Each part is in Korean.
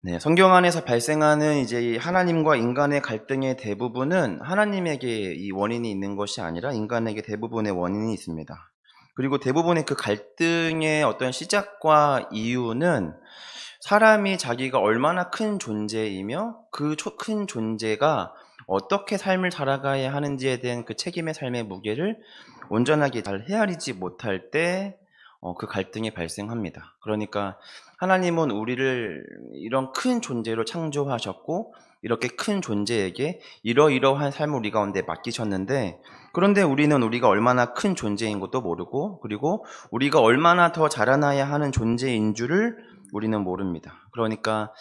네, 성경 안에서 발생하는 이제 이 하나님과 인간의 갈등의 대부분은 하나님에게 이 원인이 있는 것이 아니라 인간에게 대부분의 원인이 있습니다. 그리고 대부분의 그 갈등의 어떤 시작과 이유는 사람이 자기가 얼마나 큰 존재이며 그 큰 존재가 어떻게 삶을 살아가야 하는지에 대한 그 책임의 삶의 무게를 온전하게 잘 헤아리지 못할 때 그 갈등이 발생합니다. 그러니까 하나님은 우리를 이런 큰 존재로 창조하셨고 이렇게 큰 존재에게 이러이러한 삶을 우리 가운데 맡기셨는데, 그런데 우리는 우리가 얼마나 큰 존재인 것도 모르고 그리고 우리가 얼마나 더 자라나야 하는 존재인 줄을 우리는 모릅니다. 그러니까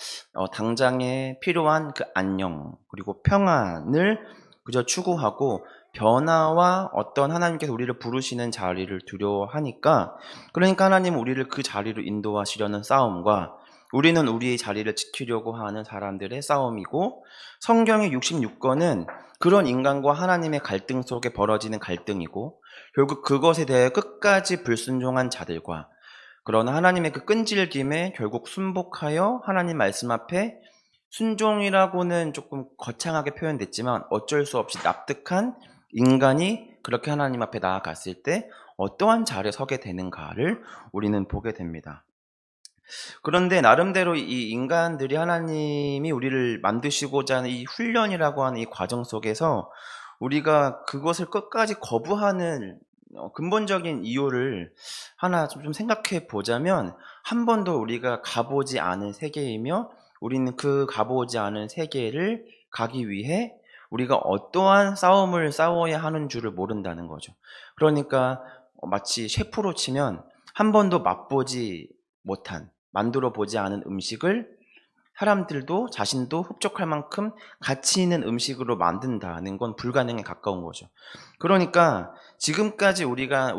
당장에 필요한 그 안녕 그리고 평안을 그저 추구하고 변화와 어떤 하나님께서 우리를 부르시는 자리를 두려워하니까, 그러니까 하나님은 우리를 그 자리로 인도하시려는 싸움과 우리는 우리의 자리를 지키려고 하는 사람들의 싸움이고, 성경의 66권은 그런 인간과 하나님의 갈등 속에 벌어지는 갈등이고, 결국 그것에 대해 끝까지 불순종한 자들과 그러나 하나님의 그 끈질김에 결국 순복하여 하나님 말씀 앞에 순종이라고는 조금 거창하게 표현됐지만 어쩔 수 없이 납득한 인간이 그렇게 하나님 앞에 나아갔을 때 어떠한 자리에 서게 되는가를 우리는 보게 됩니다. 그런데 나름대로 이 인간들이 하나님이 우리를 만드시고자 하는 이 훈련이라고 하는 이 과정 속에서 우리가 그것을 끝까지 거부하는 근본적인 이유를 하나 좀 생각해 보자면, 한 번도 우리가 가보지 않은 세계이며 우리는 그 가보지 않은 세계를 가기 위해 우리가 어떠한 싸움을 싸워야 하는 줄을 모른다는 거죠. 그러니까 마치 셰프로 치면 한 번도 맛보지 못한, 만들어 보지 않은 음식을 사람들도 자신도 흡족할 만큼 가치 있는 음식으로 만든다는 건 불가능에 가까운 거죠. 그러니까 지금까지 우리가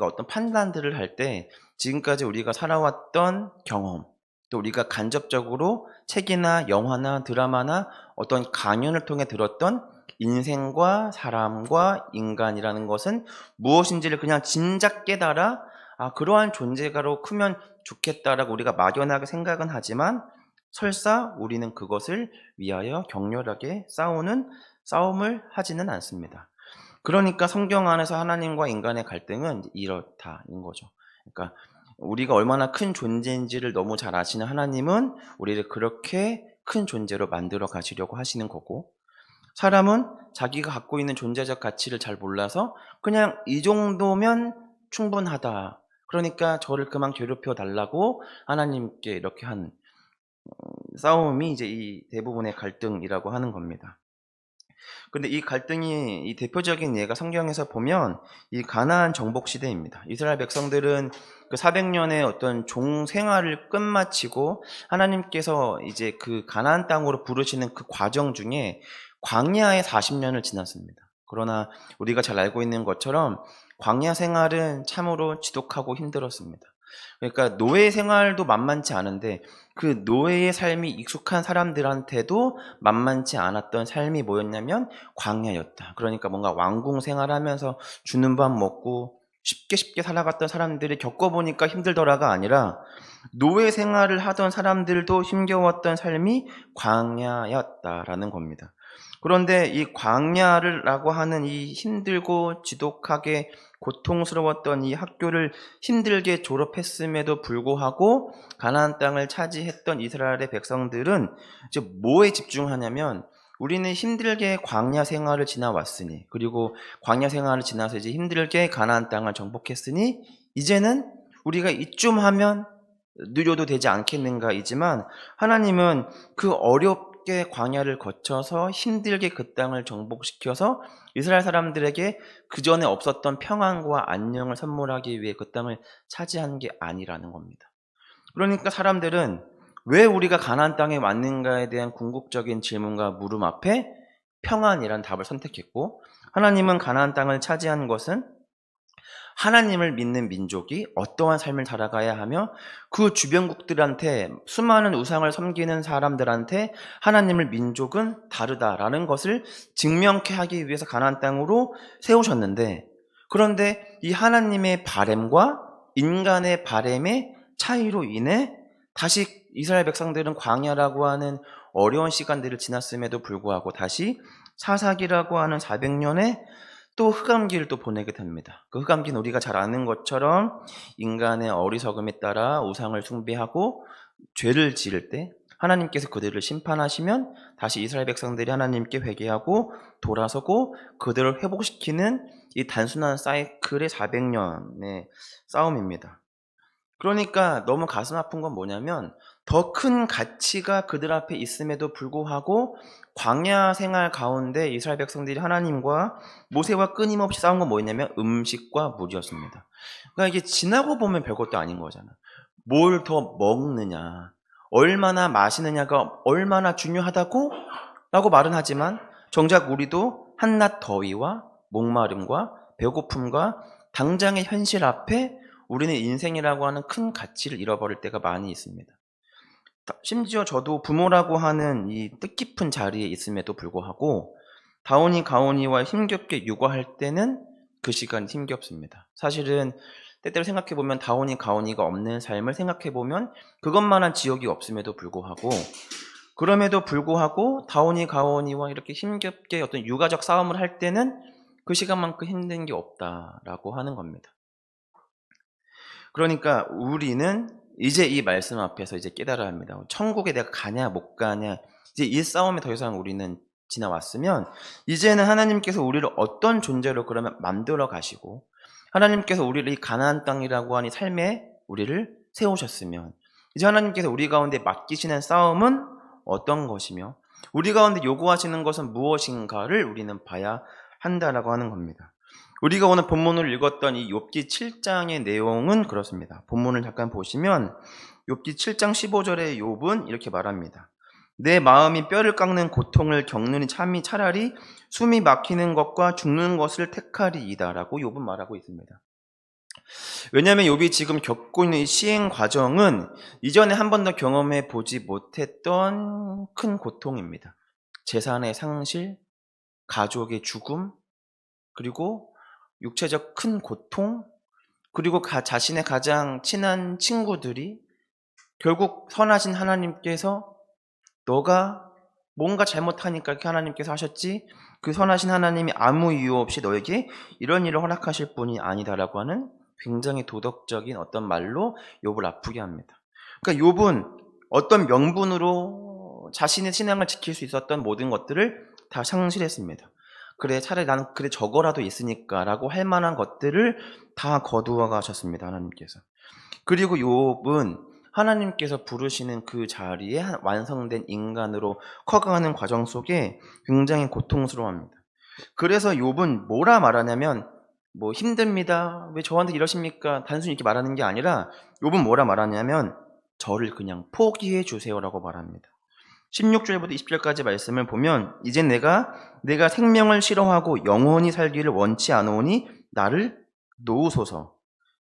어떤 판단들을 할 때 지금까지 우리가 살아왔던 경험, 또 우리가 간접적으로 책이나 영화나 드라마나 어떤 강연을 통해 들었던 인생과 사람과 인간이라는 것은 무엇인지를 그냥 짐작 깨달아 그러한 존재가로 크면 좋겠다라고 우리가 막연하게 생각은 하지만, 설사 우리는 그것을 위하여 격렬하게 싸움을 하지는 않습니다. 그러니까 성경 안에서 하나님과 인간의 갈등은 이렇다는 거죠. 그러니까 우리가 얼마나 큰 존재인지를 너무 잘 아시는 하나님은 우리를 그렇게 큰 존재로 만들어 가시려고 하시는 거고, 사람은 자기가 갖고 있는 존재적 가치를 잘 몰라서 그냥 이 정도면 충분하다, 그러니까 저를 그만 괴롭혀 달라고 하나님께 이렇게 한 싸움이 이제 이 대부분의 갈등이라고 하는 겁니다. 근데 이 갈등이 이 대표적인 예가 성경에서 보면 이 가나안 정복 시대입니다. 이스라엘 백성들은 그 400년의 어떤 종 생활을 끝마치고 하나님께서 이제 그 가나안 땅으로 부르시는 그 과정 중에 광야의 40년을 지났습니다. 그러나 우리가 잘 알고 있는 것처럼 광야 생활은 참으로 지독하고 힘들었습니다. 그러니까 노예 생활도 만만치 않은데 그 노예의 삶이 익숙한 사람들한테도 만만치 않았던 삶이 뭐였냐면 광야였다. 그러니까 뭔가 왕궁 생활하면서 주는 밥 먹고 쉽게 살아갔던 사람들이 겪어보니까 힘들더라가 아니라 노예 생활을 하던 사람들도 힘겨웠던 삶이 광야였다라는 겁니다. 그런데 이 광야라고 하는 이 힘들고 지독하게 고통스러웠던 이 학교를 힘들게 졸업했음에도 불구하고 가나안 땅을 차지했던 이스라엘의 백성들은 이제 뭐에 집중하냐면, 우리는 힘들게 광야 생활을 지나왔으니, 그리고 광야 생활을 지나서 이제 힘들게 가나안 땅을 정복했으니 이제는 우리가 이쯤 하면 누려도 되지 않겠는가이지만, 하나님은 그 어렵게 광야를 거쳐서 힘들게 그 땅을 정복시켜서 이스라엘 사람들에게 그 전에 없었던 평안과 안녕을 선물하기 위해 그 땅을 차지한 게 아니라는 겁니다. 그러니까 사람들은 왜 우리가 가나안 땅에 왔는가에 대한 궁극적인 질문과 물음 앞에 평안이란 답을 선택했고, 하나님은 가나안 땅을 차지한 것은 하나님을 믿는 민족이 어떠한 삶을 살아가야 하며 그 주변국들한테, 수많은 우상을 섬기는 사람들한테 하나님을 민족은 다르다라는 것을 증명케 하기 위해서 가나안 땅으로 세우셨는데, 그런데 이 하나님의 바램과 인간의 바램의 차이로 인해 다시 이스라엘 백성들은 광야라고 하는 어려운 시간들을 지났음에도 불구하고 다시 사사기라고 하는 400년의 또 흑암기를 또 보내게 됩니다. 그 흑암기는 우리가 잘 아는 것처럼 인간의 어리석음에 따라 우상을 숭배하고 죄를 지을 때 하나님께서 그들을 심판하시면 다시 이스라엘 백성들이 하나님께 회개하고 돌아서고 그들을 회복시키는 이 단순한 사이클의 400년의 싸움입니다. 그러니까 너무 가슴 아픈 건 뭐냐면 더 큰 가치가 그들 앞에 있음에도 불구하고 광야 생활 가운데 이스라엘 백성들이 하나님과 모세와 끊임없이 싸운 건 뭐였냐면 음식과 물이었습니다. 그러니까 이게 지나고 보면 별것도 아닌 거잖아. 뭘 더 먹느냐, 얼마나 마시느냐가 얼마나 중요하다고 라고 말은 하지만 정작 우리도 한낮 더위와 목마름과 배고픔과 당장의 현실 앞에 우리는 인생이라고 하는 큰 가치를 잃어버릴 때가 많이 있습니다. 심지어 저도 부모라고 하는 이 뜻깊은 자리에 있음에도 불구하고 다온이 가온이와 힘겹게 육아할 때는 그 시간이 힘겹습니다. 사실은 때때로 생각해보면 다온이 가온이가 없는 삶을 생각해보면 그것만한 지옥이 없음에도 불구하고 그럼에도 불구하고 다온이 가온이와 이렇게 힘겹게 어떤 육아적 싸움을 할 때는 그 시간만큼 힘든 게 없다라고 하는 겁니다. 그러니까 우리는 이제 이 말씀 앞에서 이제 깨달아야 합니다. 천국에 내가 가냐 못 가냐 이제 이 싸움에 더 이상 우리는 지나왔으면 이제는 하나님께서 우리를 어떤 존재로 그러면 만들어 가시고 하나님께서 우리를 이 가나안 땅이라고 하는 삶에 우리를 세우셨으면 이제 하나님께서 우리 가운데 맡기시는 싸움은 어떤 것이며 우리 가운데 요구하시는 것은 무엇인가를 우리는 봐야 한다라고 하는 겁니다. 우리가 오늘 본문을 읽었던 이 욥기 7장의 내용은 그렇습니다. 본문을 잠깐 보시면 욥기 7장 15절에 욥은 이렇게 말합니다. 내 마음이 뼈를 깎는 고통을 겪느니 참이 차라리 숨이 막히는 것과 죽는 것을 택하리이다라고 욥은 말하고 있습니다. 왜냐하면 욥이 지금 겪고 있는 이 시행 과정은 이전에 한 번도 경험해 보지 못했던 큰 고통입니다. 재산의 상실, 가족의 죽음, 그리고 육체적 큰 고통, 그리고 자신의 가장 친한 친구들이 결국 선하신 하나님께서 너가 뭔가 잘못하니까 이렇게 하나님께서 하셨지 그 선하신 하나님이 아무 이유 없이 너에게 이런 일을 허락하실 분이 아니다라고 하는 굉장히 도덕적인 어떤 말로 욥을 아프게 합니다. 그러니까 욥은 어떤 명분으로 자신의 신앙을 지킬 수 있었던 모든 것들을 다 상실했습니다. 그래 차라리 나는 그래 저거라도 있으니까 라고 할 만한 것들을 다 거두어 가셨습니다. 하나님께서. 그리고 욥은 하나님께서 부르시는 그 자리에 완성된 인간으로 커가는 과정 속에 굉장히 고통스러워합니다. 그래서 욥은 뭐라 말하냐면 뭐 힘듭니다. 왜 저한테 이러십니까? 단순히 이렇게 말하는 게 아니라 욥은 뭐라 말하냐면 저를 그냥 포기해 주세요라고 말합니다. 16절부터 20절까지 말씀을 보면 이제 내가 생명을 싫어하고 영원히 살기를 원치 않으오니 나를 놓으소서.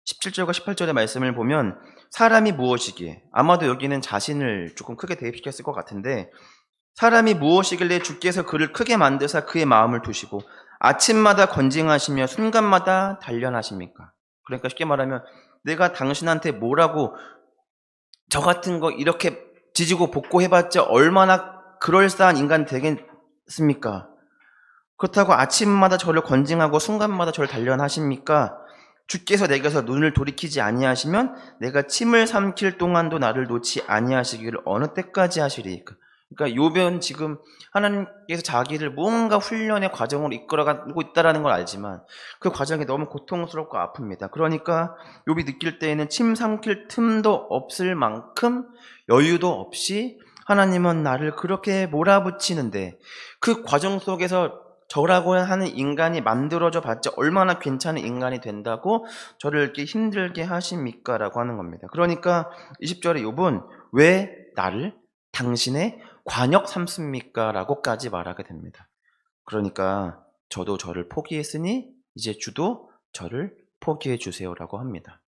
17절과 18절의 말씀을 보면 사람이 무엇이기에 아마도 여기는 자신을 조금 크게 대입시켰을 것 같은데 사람이 무엇이길래 주께서 그를 크게 만드사 그의 마음을 두시고 아침마다 건징하시며 순간마다 단련하십니까? 그러니까 쉽게 말하면 내가 당신한테 뭐라고 저 같은 거 이렇게 지지고 볶고해봤자 얼마나 그럴싸한 인간 되겠습니까? 그렇다고 아침마다 저를 건징하고 순간마다 저를 단련하십니까? 주께서 내게서 눈을 돌이키지 아니하시면 내가 침을 삼킬 동안도 나를 놓지 아니하시기를 어느 때까지 하시리이까? 그러니까 욥은 지금 하나님께서 자기를 뭔가 훈련의 과정으로 이끌어가고 있다는 걸 알지만 그 과정이 너무 고통스럽고 아픕니다. 그러니까 욥이 느낄 때에는 침 삼킬 틈도 없을 만큼 여유도 없이 하나님은 나를 그렇게 몰아붙이는데 그 과정 속에서 저라고 하는 인간이 만들어져 봤자 얼마나 괜찮은 인간이 된다고 저를 이렇게 힘들게 하십니까? 라고 하는 겁니다. 그러니까 20절에 욥은 왜 나를 당신의 관역 삼습니까? 라고까지 말하게 됩니다. 그러니까 저도 저를 포기했으니 이제 주도 저를 포기해 주세요 라고 합니다.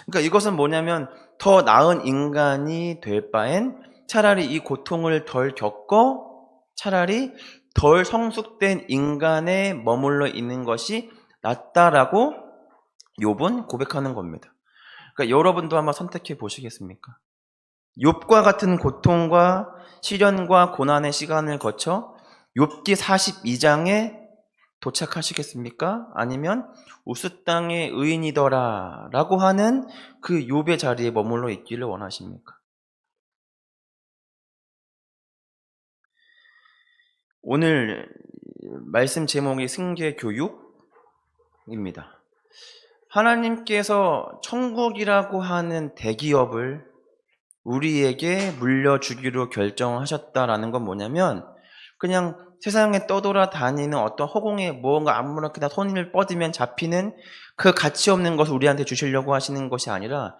그러니까 이것은 뭐냐면 더 나은 인간이 될 바엔 차라리 이 고통을 덜 겪어 차라리 덜 성숙된 인간에 머물러 있는 것이 낫다라고 욥은 고백하는 겁니다. 그러니까 여러분도 한번 선택해 보시겠습니까? 욥과 같은 고통과 시련과 고난의 시간을 거쳐 욥기 42장에 도착하시겠습니까? 아니면 우스 땅의 의인이더라 라고 하는 그 욥의 자리에 머물러 있기를 원하십니까? 오늘 말씀 제목이 승계 교육입니다. 하나님께서 천국이라고 하는 대기업을 우리에게 물려주기로 결정하셨다라는 건 뭐냐면, 그냥 세상에 떠돌아다니는 어떤 허공에 무언가 아무렇게나 손을 뻗으면 잡히는 그 가치 없는 것을 우리한테 주시려고 하시는 것이 아니라,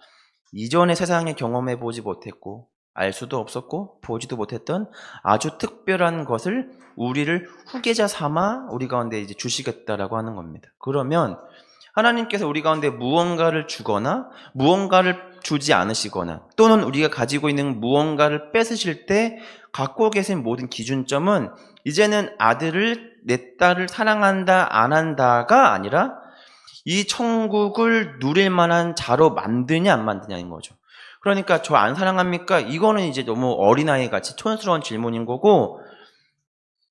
이전에 세상에 경험해 보지 못했고 알 수도 없었고 보지도 못했던 아주 특별한 것을 우리를 후계자 삼아 우리 가운데 이제 주시겠다라고 하는 겁니다. 그러면 하나님께서 우리 가운데 무언가를 주거나 무언가를 주지 않으시거나 또는 우리가 가지고 있는 무언가를 뺏으실 때 갖고 계신 모든 기준점은 이제는 아들을, 내 딸을 사랑한다 안 한다가 아니라 이 천국을 누릴 만한 자로 만드냐 안 만드냐인 거죠. 그러니까 저 안 사랑합니까? 이거는 이제 너무 어린아이 같이 촌스러운 질문인 거고,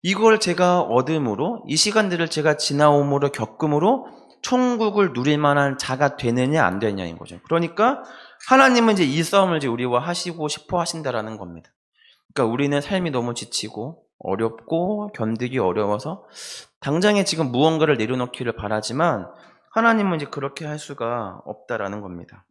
이걸 제가 얻음으로, 이 시간들을 제가 지나옴으로 겪음으로 천국을 누릴 만한 자가 되느냐 안 되느냐인 거죠. 그러니까 하나님은 이제 이 싸움을 이제 우리와 하시고 싶어 하신다라는 겁니다. 그러니까 우리는 삶이 너무 지치고 어렵고 견디기 어려워서 당장에 지금 무언가를 내려놓기를 바라지만 하나님은 이제 그렇게 할 수가 없다라는 겁니다.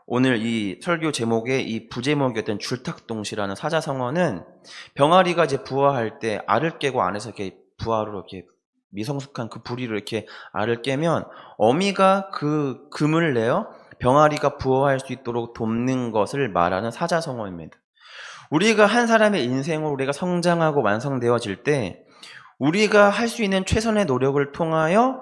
오늘 이 설교 제목의 이 부제목이었던 줄탁동시라는 사자성어는 병아리가 이제 부화할 때 알을 깨고 안에서 이렇게 부화로 이렇게 미성숙한 그 부리로 이렇게 알을 깨면 어미가 그 금을 내어 병아리가 부화할 수 있도록 돕는 것을 말하는 사자성어입니다. 우리가 한 사람의 인생으로 우리가 성장하고 완성되어질 때 우리가 할 수 있는 최선의 노력을 통하여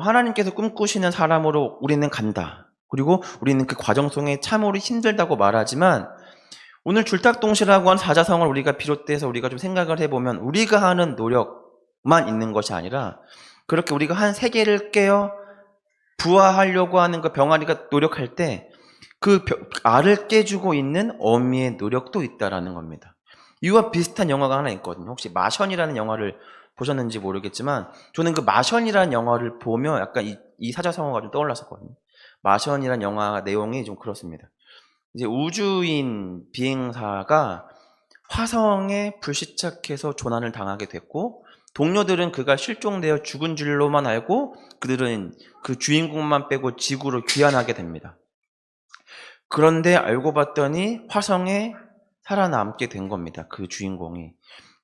하나님께서 꿈꾸시는 사람으로 우리는 간다. 그리고 우리는 그 과정 속에 참으로 힘들다고 말하지만 오늘 줄탁동시라고 하는 사자성어를 우리가 비롯돼서 우리가 좀 생각을 해보면 우리가 하는 노력만 있는 것이 아니라 그렇게 우리가 한 세계를 깨어 부화하려고 하는 그 병아리가 노력할 때 그 알을 깨주고 있는 어미의 노력도 있다라는 겁니다. 이와 비슷한 영화가 하나 있거든요. 혹시 마션이라는 영화를 보셨는지 모르겠지만 저는 그 마션이라는 영화를 보며 약간 이 사자성어가 좀 떠올랐었거든요. 마션이라는 영화 내용이 좀 그렇습니다. 이제 우주인 비행사가 화성에 불시착해서 조난을 당하게 됐고 동료들은 그가 실종되어 죽은 줄로만 알고 그들은 그 주인공만 빼고 지구로 귀환하게 됩니다. 그런데 알고 봤더니 화성에 살아남게 된 겁니다. 그 주인공이.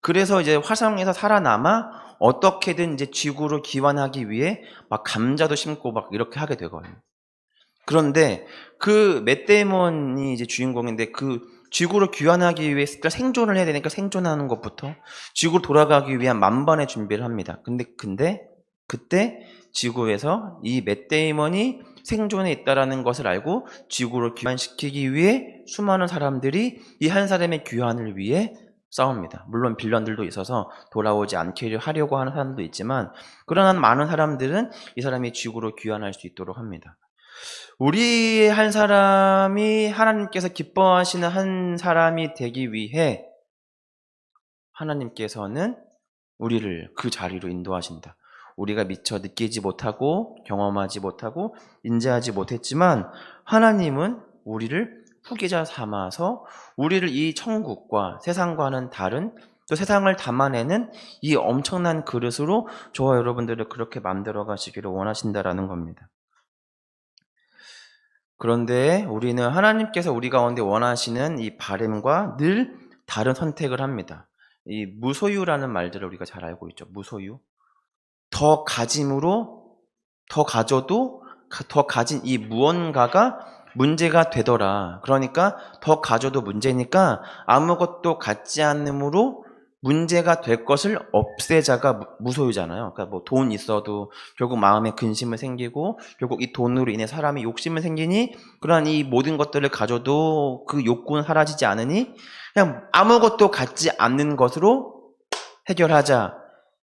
그래서 이제 화성에서 살아남아 어떻게든 이제 지구로 귀환하기 위해 막 감자도 심고 막 이렇게 하게 되거든요. 그런데 그 맷 데이먼이 이제 주인공인데 그 지구로 귀환하기 위해 생존을 해야 되니까 생존하는 것부터 지구로 돌아가기 위한 만반의 준비를 합니다. 근데 그때 지구에서 이 맷 데이먼이 생존해 있다라는 것을 알고 지구로 귀환시키기 위해 수많은 사람들이 이 한 사람의 귀환을 위해 싸웁니다. 물론 빌런들도 있어서 돌아오지 않게 하려고 하는 사람도 있지만 그러나 많은 사람들은 이 사람이 지구로 귀환할 수 있도록 합니다. 우리 한 사람이 하나님께서 기뻐하시는 한 사람이 되기 위해 하나님께서는 우리를 그 자리로 인도하신다. 우리가 미처 느끼지 못하고 경험하지 못하고 인지하지 못했지만 하나님은 우리를 후계자 삼아서 우리를 이 천국과 세상과는 다른 또 세상을 담아내는 이 엄청난 그릇으로 저와 여러분들을 그렇게 만들어 가시기를 원하신다라는 겁니다. 그런데 우리는 하나님께서 우리 가운데 원하시는 이 바램과 늘 다른 선택을 합니다. 이 무소유라는 말들을 우리가 잘 알고 있죠. 무소유. 더 가짐으로 더 가져도 더 가진 이 무언가가 문제가 되더라. 그러니까 더 가져도 문제니까 아무것도 갖지 않음으로 문제가 될 것을 없애자가 무소유잖아요. 그러니까 뭐 돈 있어도 결국 마음에 근심을 생기고 결국 이 돈으로 인해 사람이 욕심을 생기니 그러한 이 모든 것들을 가져도 그 욕구는 사라지지 않으니 그냥 아무것도 갖지 않는 것으로 해결하자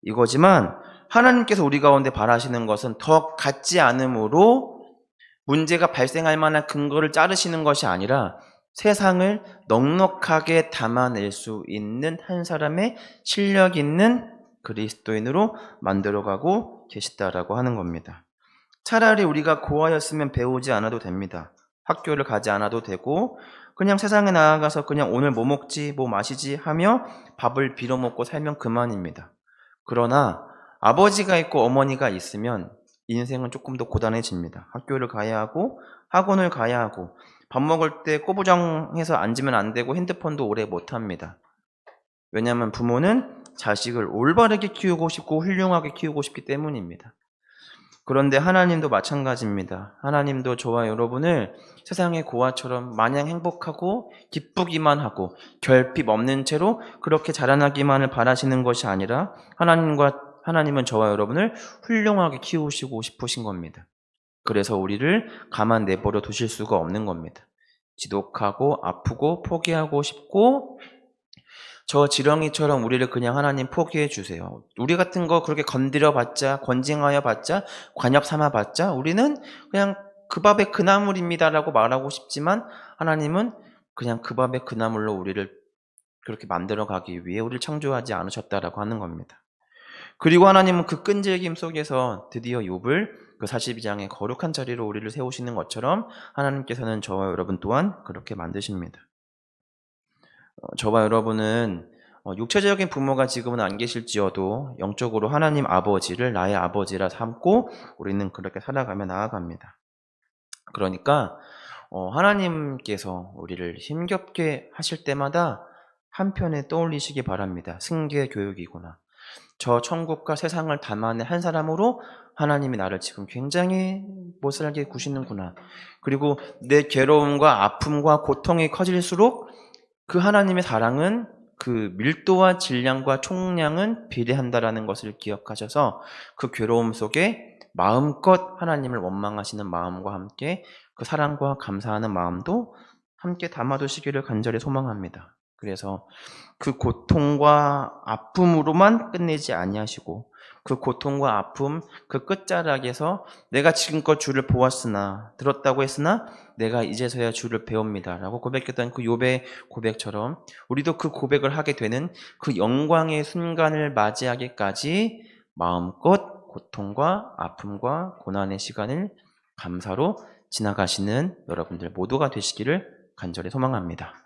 이거지만 하나님께서 우리 가운데 바라시는 것은 더 갖지 않음으로 문제가 발생할 만한 근거를 자르시는 것이 아니라 세상을 넉넉하게 담아낼 수 있는 한 사람의 실력 있는 그리스도인으로 만들어가고 계시다라고 하는 겁니다. 차라리 우리가 고아였으면 배우지 않아도 됩니다. 학교를 가지 않아도 되고 그냥 세상에 나아가서 그냥 오늘 뭐 먹지 뭐 마시지 하며 밥을 빌어먹고 살면 그만입니다. 그러나 아버지가 있고 어머니가 있으면 인생은 조금 더 고단해집니다. 학교를 가야 하고 학원을 가야 하고 밥 먹을 때 꼬부정해서 앉으면 안 되고 핸드폰도 오래 못 합니다. 왜냐하면 부모는 자식을 올바르게 키우고 싶고 훌륭하게 키우고 싶기 때문입니다. 그런데 하나님도 마찬가지입니다. 하나님도 저와 여러분을 세상의 고아처럼 마냥 행복하고 기쁘기만 하고 결핍 없는 채로 그렇게 자라나기만을 바라시는 것이 아니라 하나님은 저와 여러분을 훌륭하게 키우시고 싶으신 겁니다. 그래서 우리를 가만 내버려 두실 수가 없는 겁니다. 지독하고 아프고 포기하고 싶고 저 지렁이처럼 우리를 그냥 하나님 포기해 주세요. 우리 같은 거 그렇게 건드려봤자 권징하여봤자 관역 삼아봤자 우리는 그냥 그 밥의 그 나물입니다라고 말하고 싶지만 하나님은 그냥 그 밥의 그 나물로 우리를 그렇게 만들어가기 위해 우리를 창조하지 않으셨다라고 하는 겁니다. 그리고 하나님은 그 끈질김 속에서 드디어 욥을 그 42장의 거룩한 자리로 우리를 세우시는 것처럼 하나님께서는 저와 여러분 또한 그렇게 만드십니다. 저와 여러분은 육체적인 부모가 지금은 안 계실지어도 영적으로 하나님 아버지를 나의 아버지라 삼고 우리는 그렇게 살아가며 나아갑니다. 그러니까 하나님께서 우리를 힘겹게 하실 때마다 한편에 떠올리시기 바랍니다. 승계 교육이구나. 저 천국과 세상을 담아낸 한 사람으로 하나님이 나를 지금 굉장히 못살게 구시는구나. 그리고 내 괴로움과 아픔과 고통이 커질수록 그 하나님의 사랑은 그 밀도와 질량과 총량은 비례한다라는 것을 기억하셔서 그 괴로움 속에 마음껏 하나님을 원망하시는 마음과 함께 그 사랑과 감사하는 마음도 함께 담아두시기를 간절히 소망합니다. 그래서 그 고통과 아픔으로만 끝내지 아니하시고 그 고통과 아픔 그 끝자락에서 내가 지금껏 주를 보았으나 들었다고 했으나 내가 이제서야 주를 배웁니다 라고 고백했던 그 욥의 고백처럼 우리도 그 고백을 하게 되는 그 영광의 순간을 맞이하기까지 마음껏 고통과 아픔과 고난의 시간을 감사로 지나가시는 여러분들 모두가 되시기를 간절히 소망합니다.